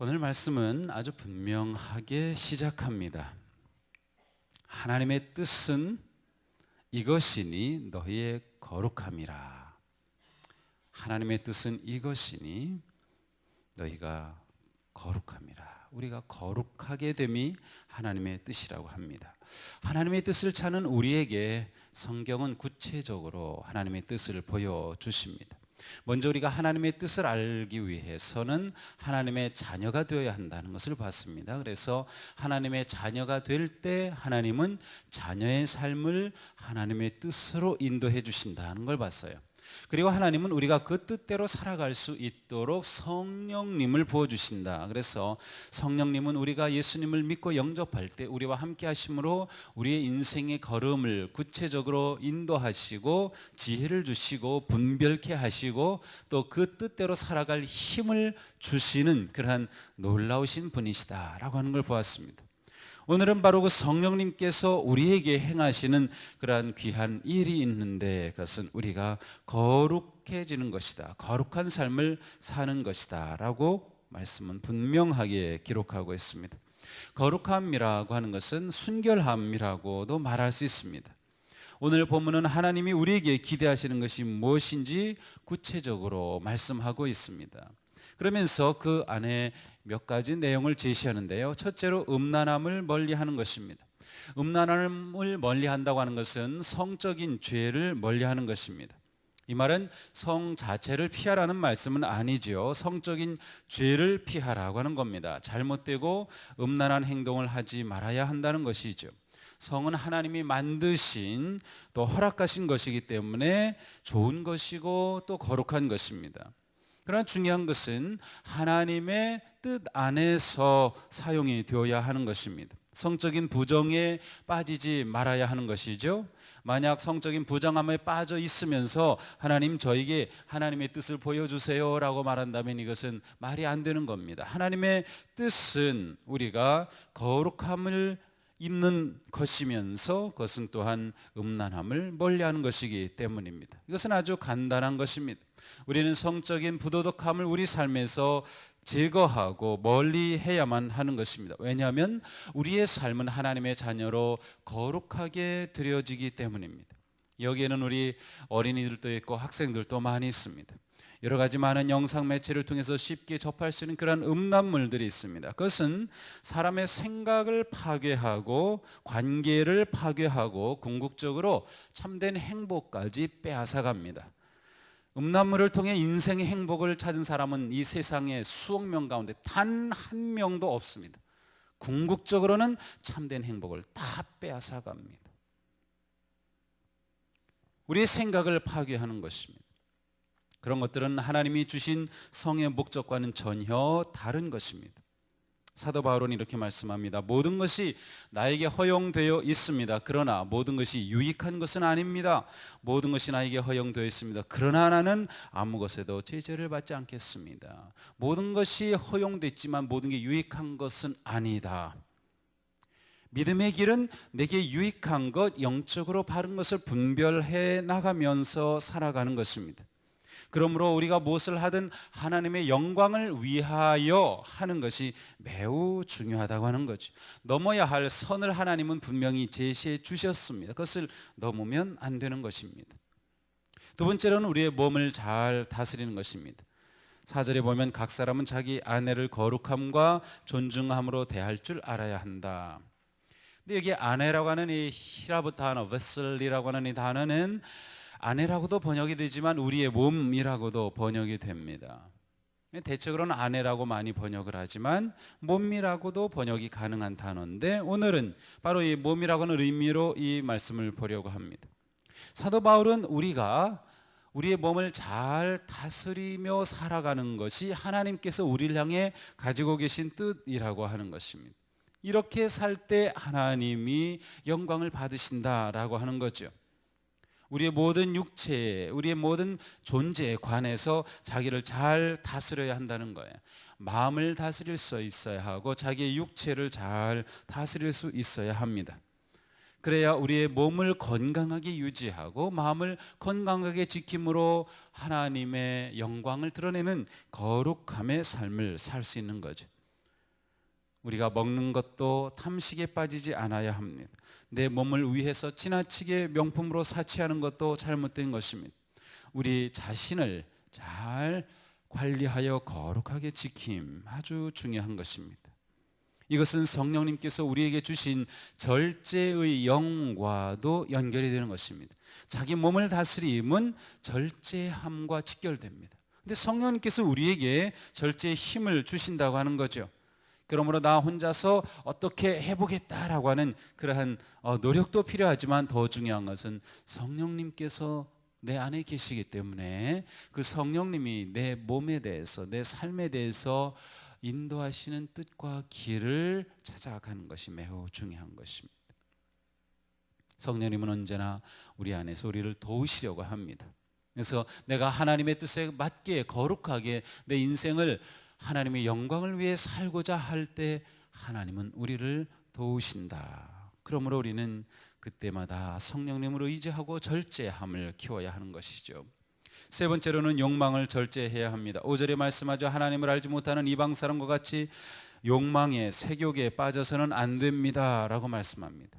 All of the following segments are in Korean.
오늘 말씀은 아주 분명하게 시작합니다. 하나님의 뜻은 이것이니 너희의 거룩함이라. 하나님의 뜻은 이것이니 너희가 거룩함이라. 우리가 거룩하게 됨이 하나님의 뜻이라고 합니다. 하나님의 뜻을 찾는 우리에게 성경은 구체적으로 하나님의 뜻을 보여주십니다. 먼저 우리가 하나님의 뜻을 알기 위해서는 하나님의 자녀가 되어야 한다는 것을 봤습니다. 그래서 하나님의 자녀가 될 때 하나님은 자녀의 삶을 하나님의 뜻으로 인도해 주신다는 걸 봤어요. 그리고 하나님은 우리가 그 뜻대로 살아갈 수 있도록 성령님을 부어주신다. 그래서 성령님은 우리가 예수님을 믿고 영접할 때 우리와 함께 하심으로 우리의 인생의 걸음을 구체적으로 인도하시고 지혜를 주시고 분별케 하시고 또 그 뜻대로 살아갈 힘을 주시는 그러한 놀라우신 분이시다라고 하는 걸 보았습니다. 오늘은 바로 그 성령님께서 우리에게 행하시는 그러한 귀한 일이 있는데 그것은 우리가 거룩해지는 것이다. 거룩한 삶을 사는 것이다 라고 말씀은 분명하게 기록하고 있습니다. 거룩함이라고 하는 것은 순결함이라고도 말할 수 있습니다. 오늘 본문은 하나님이 우리에게 기대하시는 것이 무엇인지 구체적으로 말씀하고 있습니다. 그러면서 그 안에 몇 가지 내용을 제시하는데요. 첫째로 음란함을 멀리하는 것입니다. 음란함을 멀리한다고 하는 것은 성적인 죄를 멀리하는 것입니다. 이 말은 성 자체를 피하라는 말씀은 아니죠. 성적인 죄를 피하라고 하는 겁니다. 잘못되고 음란한 행동을 하지 말아야 한다는 것이죠. 성은 하나님이 만드신 또 허락하신 것이기 때문에 좋은 것이고 또 거룩한 것입니다. 그러나 중요한 것은 하나님의 뜻 안에서 사용이 되어야 하는 것입니다. 성적인 부정에 빠지지 말아야 하는 것이죠. 만약 성적인 부정함에 빠져 있으면서 하나님 저에게 하나님의 뜻을 보여주세요 라고 말한다면 이것은 말이 안 되는 겁니다. 하나님의 뜻은 우리가 거룩함을 입는 것이면서 그것은 또한 음란함을 멀리하는 것이기 때문입니다. 이것은 아주 간단한 것입니다. 우리는 성적인 부도덕함을 우리 삶에서 제거하고 멀리해야만 하는 것입니다. 왜냐하면 우리의 삶은 하나님의 자녀로 거룩하게 드려지기 때문입니다. 여기에는 우리 어린이들도 있고 학생들도 많이 있습니다. 여러 가지 많은 영상 매체를 통해서 쉽게 접할 수 있는 그런 음란물들이 있습니다. 그것은 사람의 생각을 파괴하고 관계를 파괴하고 궁극적으로 참된 행복까지 빼앗아갑니다. 음란물을 통해 인생의 행복을 찾은 사람은 이 세상에 수억 명 가운데 단 한 명도 없습니다. 궁극적으로는 참된 행복을 다 빼앗아갑니다. 우리의 생각을 파괴하는 것입니다. 그런 것들은 하나님이 주신 성의 목적과는 전혀 다른 것입니다. 사도 바울은 이렇게 말씀합니다. 모든 것이 나에게 허용되어 있습니다. 그러나 모든 것이 유익한 것은 아닙니다. 모든 것이 나에게 허용되어 있습니다. 그러나 나는 아무 것에도 제재를 받지 않겠습니다. 모든 것이 허용됐지만 모든 게 유익한 것은 아니다. 믿음의 길은 내게 유익한 것, 영적으로 바른 것을 분별해 나가면서 살아가는 것입니다. 그러므로 우리가 무엇을 하든 하나님의 영광을 위하여 하는 것이 매우 중요하다고 하는 거죠. 넘어야 할 선을 하나님은 분명히 제시해 주셨습니다. 그것을 넘으면 안 되는 것입니다. 두 번째로는 우리의 몸을 잘 다스리는 것입니다. 4절에 보면 각 사람은 자기 아내를 거룩함과 존중함으로 대할 줄 알아야 한다. 근데 여기 아내라고 하는 이 히라브 단어, 베슬리라고 하는 이 단어는 아내라고도 번역이 되지만 우리의 몸이라고도 번역이 됩니다. 대체로는 아내라고 많이 번역을 하지만 몸이라고도 번역이 가능한 단어인데 오늘은 바로 이 몸이라고 하는 의미로 이 말씀을 보려고 합니다. 사도 바울은 우리가 우리의 몸을 잘 다스리며 살아가는 것이 하나님께서 우리를 향해 가지고 계신 뜻이라고 하는 것입니다. 이렇게 살 때 하나님이 영광을 받으신다라고 하는 거죠. 우리의 모든 육체, 우리의 모든 존재에 관해서 자기를 잘 다스려야 한다는 거예요. 마음을 다스릴 수 있어야 하고 자기의 육체를 잘 다스릴 수 있어야 합니다. 그래야 우리의 몸을 건강하게 유지하고 마음을 건강하게 지킴으로 하나님의 영광을 드러내는 거룩함의 삶을 살 수 있는 거죠. 우리가 먹는 것도 탐식에 빠지지 않아야 합니다. 내 몸을 위해서 지나치게 명품으로 사치하는 것도 잘못된 것입니다. 우리 자신을 잘 관리하여 거룩하게 지킴, 아주 중요한 것입니다. 이것은 성령님께서 우리에게 주신 절제의 영과도 연결이 되는 것입니다. 자기 몸을 다스림은 절제함과 직결됩니다. 근데 성령님께서 우리에게 절제의 힘을 주신다고 하는 거죠. 그러므로 나 혼자서 어떻게 해보겠다라고 하는 그러한 노력도 필요하지만 더 중요한 것은 성령님께서 내 안에 계시기 때문에 그 성령님이 내 몸에 대해서, 내 삶에 대해서 인도하시는 뜻과 길을 찾아가는 것이 매우 중요한 것입니다. 성령님은 언제나 우리 안에서 우리를 도우시려고 합니다. 그래서 내가 하나님의 뜻에 맞게 거룩하게 내 인생을 하나님의 영광을 위해 살고자 할 때 하나님은 우리를 도우신다. 그러므로 우리는 그때마다 성령님을 의지하고 절제함을 키워야 하는 것이죠. 세 번째로는 욕망을 절제해야 합니다. 5절에 말씀하죠. 하나님을 알지 못하는 이방 사람과 같이 욕망의 세욕에 빠져서는 안 됩니다 라고 말씀합니다.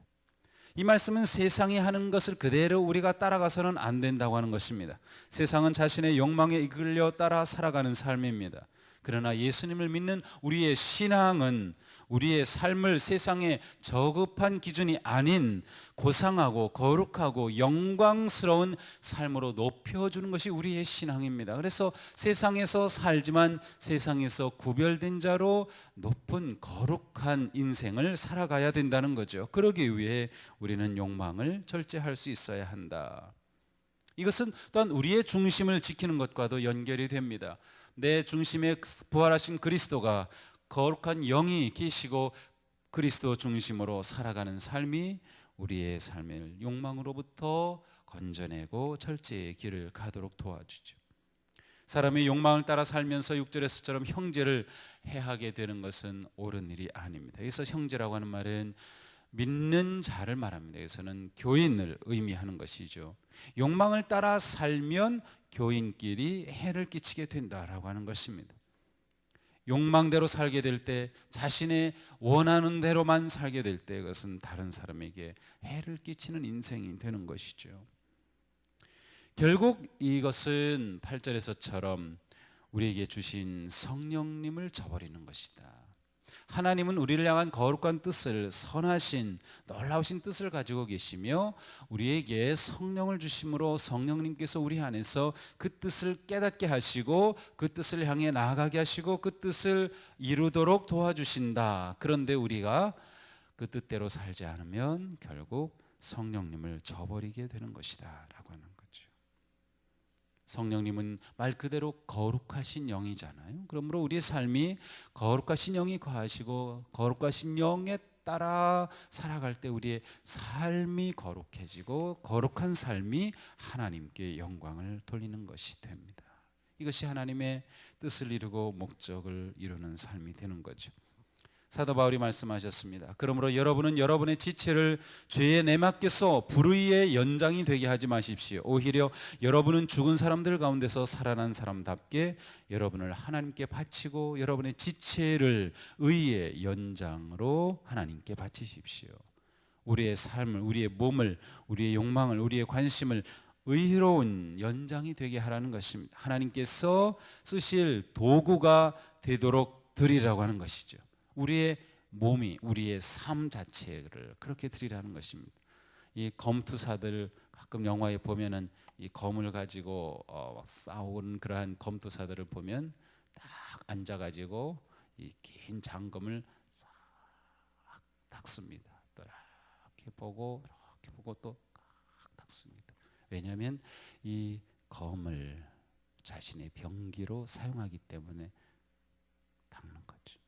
이 말씀은 세상이 하는 것을 그대로 우리가 따라가서는 안 된다고 하는 것입니다. 세상은 자신의 욕망에 이끌려 따라 살아가는 삶입니다. 그러나 예수님을 믿는 우리의 신앙은 우리의 삶을 세상의 저급한 기준이 아닌 고상하고 거룩하고 영광스러운 삶으로 높여주는 것이 우리의 신앙입니다. 그래서 세상에서 살지만 세상에서 구별된 자로 높은 거룩한 인생을 살아가야 된다는 거죠. 그러기 위해 우리는 욕망을 절제할 수 있어야 한다. 이것은 또한 우리의 중심을 지키는 것과도 연결이 됩니다. 내 중심에 부활하신 그리스도가 거룩한 영이 계시고 그리스도 중심으로 살아가는 삶이 우리의 삶을 욕망으로부터 건져내고 절제의 길을 가도록 도와주죠. 사람이 욕망을 따라 살면서 6절에서처럼 형제를 해하게 되는 것은 옳은 일이 아닙니다. 여기서 형제라고 하는 말은 믿는 자를 말합니다. 여기서는 교인을 의미하는 것이죠. 욕망을 따라 살면 교인끼리 해를 끼치게 된다라고 하는 것입니다. 욕망대로 살게 될 때, 자신의 원하는 대로만 살게 될 때 그것은 다른 사람에게 해를 끼치는 인생이 되는 것이죠. 결국 이것은 8절에서처럼 우리에게 주신 성령님을 저버리는 것이다. 하나님은 우리를 향한 거룩한 뜻을, 선하신 놀라우신 뜻을 가지고 계시며 우리에게 성령을 주심으로 성령님께서 우리 안에서 그 뜻을 깨닫게 하시고 그 뜻을 향해 나아가게 하시고 그 뜻을 이루도록 도와주신다. 그런데 우리가 그 뜻대로 살지 않으면 결국 성령님을 저버리게 되는 것이다 라고 하는 거죠. 성령님은 말 그대로 거룩하신 영이잖아요. 그러므로 우리의 삶이 거룩하신 영이 거하시고 거룩하신 영에 따라 살아갈 때 우리의 삶이 거룩해지고 거룩한 삶이 하나님께 영광을 돌리는 것이 됩니다. 이것이 하나님의 뜻을 이루고 목적을 이루는 삶이 되는 거죠. 사도 바울이 말씀하셨습니다. 그러므로 여러분은 여러분의 지체를 죄에 내맡겨서 불의의 연장이 되게 하지 마십시오. 오히려 여러분은 죽은 사람들 가운데서 살아난 사람답게 여러분을 하나님께 바치고 여러분의 지체를 의의 연장으로 하나님께 바치십시오. 우리의 삶을, 우리의 몸을, 우리의 욕망을, 우리의 관심을 의로운 연장이 되게 하라는 것입니다. 하나님께서 쓰실 도구가 되도록 드리라고 하는 것이죠. 우리의 몸이, 우리의 삶 자체를 그렇게 드리라는 것입니다. 이 검투사들 가끔 영화에 보면은 이 검을 가지고 싸우는 그러한 검투사들을 보면 딱 앉아가지고 이 긴 장검을 싹 닦습니다. 또 이렇게 보고 또 닦습니다. 왜냐하면 이 검을 자신의 병기로 사용하기 때문에 닦는 거죠.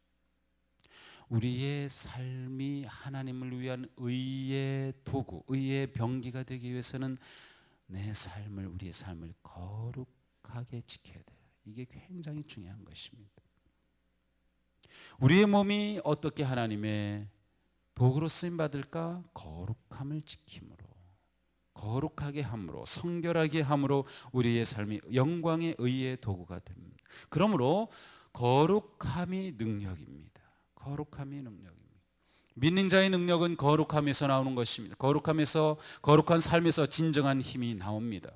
우리의 삶이 하나님을 위한 의의 도구, 의의 병기가 되기 위해서는 내 삶을, 우리의 삶을 거룩하게 지켜야 돼요. 이게 굉장히 중요한 것입니다. 우리의 몸이 어떻게 하나님의 도구로 쓰임받을까? 거룩함을 지킴으로, 거룩하게 함으로, 성결하게 함으로 우리의 삶이 영광의 의의 도구가 됩니다. 그러므로 거룩함이 능력입니다. 거룩함이 능력입니다. 믿는 자의 능력은 거룩함에서 나오는 것입니다. 거룩함에서, 거룩한 삶에서 진정한 힘이 나옵니다.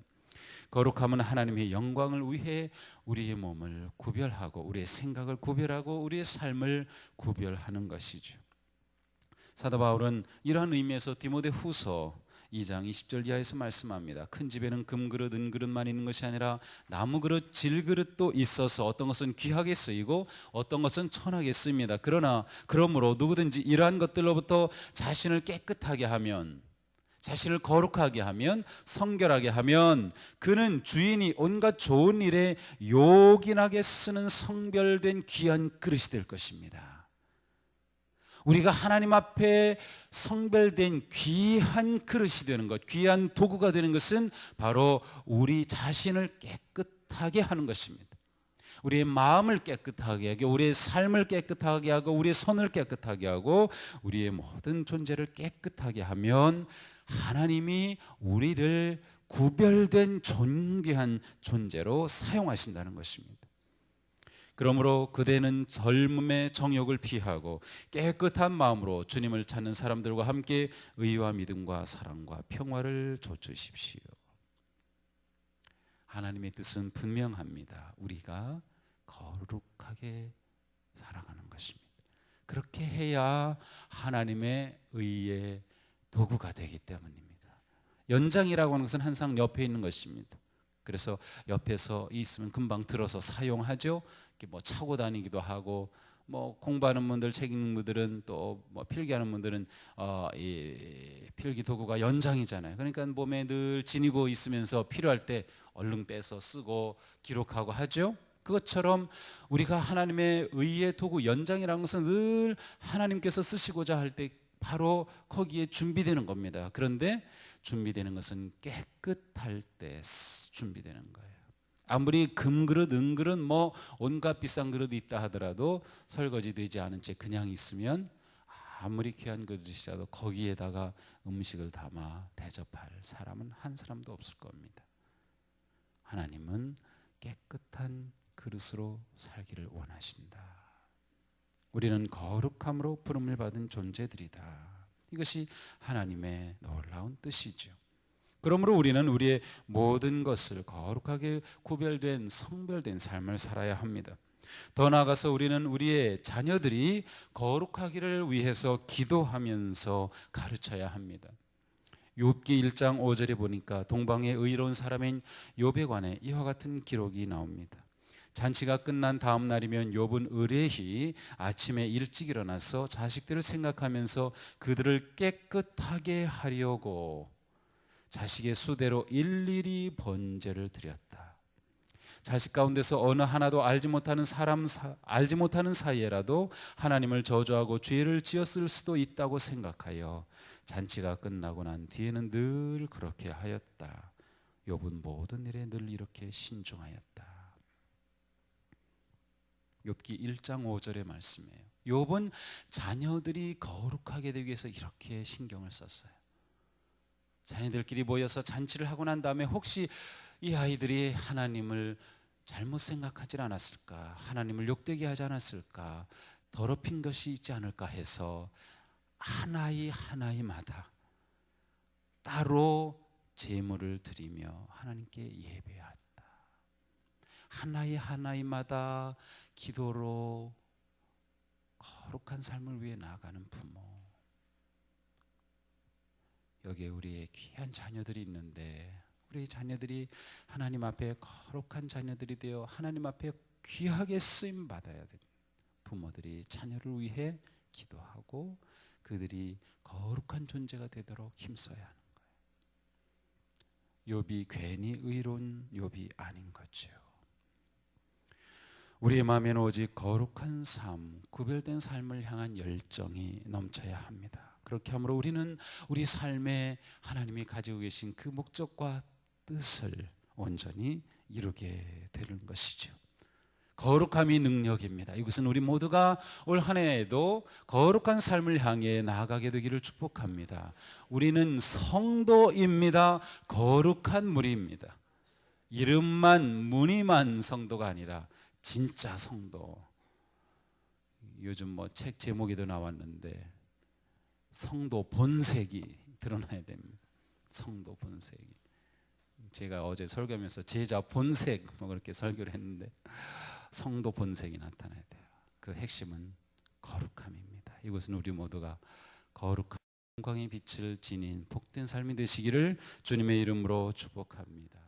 거룩함은 하나님의 영광을 위해 우리의 몸을 구별하고 우리의 생각을 구별하고 우리의 삶을 구별하는 것이죠. 사도 바울은 이러한 의미에서 디모데후서 2장 20절 이하에서 말씀합니다. 큰 집에는 금그릇, 은그릇만 있는 것이 아니라 나무그릇, 질그릇도 있어서 어떤 것은 귀하게 쓰이고 어떤 것은 천하게 쓰입니다. 그러므로 누구든지 이러한 것들로부터 자신을 깨끗하게 하면, 자신을 거룩하게 하면, 성결하게 하면 그는 주인이 온갖 좋은 일에 요긴하게 쓰는 성별된 귀한 그릇이 될 것입니다. 우리가 하나님 앞에 성별된 귀한 그릇이 되는 것, 귀한 도구가 되는 것은 바로 우리 자신을 깨끗하게 하는 것입니다. 우리의 마음을 깨끗하게 하고 우리의 삶을 깨끗하게 하고 우리의 손을 깨끗하게 하고 우리의 모든 존재를 깨끗하게 하면 하나님이 우리를 구별된 존귀한 존재로 사용하신다는 것입니다. 그러므로 그대는 젊음의 정욕을 피하고 깨끗한 마음으로 주님을 찾는 사람들과 함께 의와 믿음과 사랑과 평화를 좇으십시오. 하나님의 뜻은 분명합니다. 우리가 거룩하게 살아가는 것입니다. 그렇게 해야 하나님의 의의 도구가 되기 때문입니다. 연장이라고 하는 것은 항상 옆에 있는 것입니다. 그래서 옆에서 있으면 금방 들어서 사용하죠. 뭐 차고 다니기도 하고, 뭐 공부하는 분들, 책 읽는 분들은 또 뭐 필기하는 분들은 이 필기 도구가 연장이잖아요. 그러니까 몸에 늘 지니고 있으면서 필요할 때 얼른 빼서 쓰고 기록하고 하죠. 그것처럼 우리가 하나님의 의의 도구 연장이라는 것은 늘 하나님께서 쓰시고자 할 때 바로 거기에 준비되는 겁니다. 그런데 준비되는 것은 깨끗할 때 준비되는 거예요. 아무리 금그릇, 은그릇, 뭐 온갖 비싼 그릇이 있다 하더라도 설거지 되지 않은 채 그냥 있으면 아무리 귀한 그릇이라도 거기에다가 음식을 담아 대접할 사람은 한 사람도 없을 겁니다. 하나님은 깨끗한 그릇으로 살기를 원하신다. 우리는 거룩함으로 부름을 받은 존재들이다. 이것이 하나님의 놀라운 뜻이죠. 그러므로 우리는 우리의 모든 것을 거룩하게 구별된 성별된 삶을 살아야 합니다. 더 나아가서 우리는 우리의 자녀들이 거룩하기를 위해서 기도하면서 가르쳐야 합니다. 욥기 1장 5절에 보니까 동방의 의로운 사람인 욥에 관해 이와 같은 기록이 나옵니다. 잔치가 끝난 다음 날이면 욥은 의뢰히 아침에 일찍 일어나서 자식들을 생각하면서 그들을 깨끗하게 하려고 자식의 수대로 일일이 번제를 드렸다. 자식 가운데서 어느 하나도 알지 못하는 사이에라도 하나님을 저주하고 죄를 지었을 수도 있다고 생각하여 잔치가 끝나고 난 뒤에는 늘 그렇게 하였다. 욥은 모든 일에 늘 이렇게 신중하였다. 욥기 1장 5절의 말씀이에요. 욥은 자녀들이 거룩하게 되기 위해서 이렇게 신경을 썼어요. 자녀들끼리 모여서 잔치를 하고 난 다음에 혹시 이 아이들이 하나님을 잘못 생각하지 않았을까, 하나님을 욕되게 하지 않았을까, 더럽힌 것이 있지 않을까 해서 하나이 하나이마다 따로 제물을 드리며 하나님께 예배했다. 하나이 하나이마다 기도로 거룩한 삶을 위해 나아가는 부모. 여기에 우리의 귀한 자녀들이 있는데 우리 자녀들이 하나님 앞에 거룩한 자녀들이 되어 하나님 앞에 귀하게 쓰임 받아야 돼. 부모들이 자녀를 위해 기도하고 그들이 거룩한 존재가 되도록 힘써야 하는 거예요. 욥이 괜히 의로운 욥이 아닌 거죠. 우리의 마음에는 오직 거룩한 삶, 구별된 삶을 향한 열정이 넘쳐야 합니다. 그렇게 함으로 우리는 우리 삶에 하나님이 가지고 계신 그 목적과 뜻을 온전히 이루게 되는 것이죠. 거룩함이 능력입니다. 이것은 우리 모두가 올 한 해에도 거룩한 삶을 향해 나아가게 되기를 축복합니다. 우리는 성도입니다. 거룩한 무리입니다. 이름만 무늬만 성도가 아니라 진짜 성도. 요즘 뭐 책 제목에도 나왔는데 성도 본색이 드러나야 됩니다. 성도 본색이. 제가 어제 설교하면서 제자 본색 뭐 그렇게 설교를 했는데 성도 본색이 나타나야 돼요. 그 핵심은 거룩함입니다. 이것은 우리 모두가 거룩한 영광의 빛을 지닌 복된 삶이 되시기를 주님의 이름으로 축복합니다.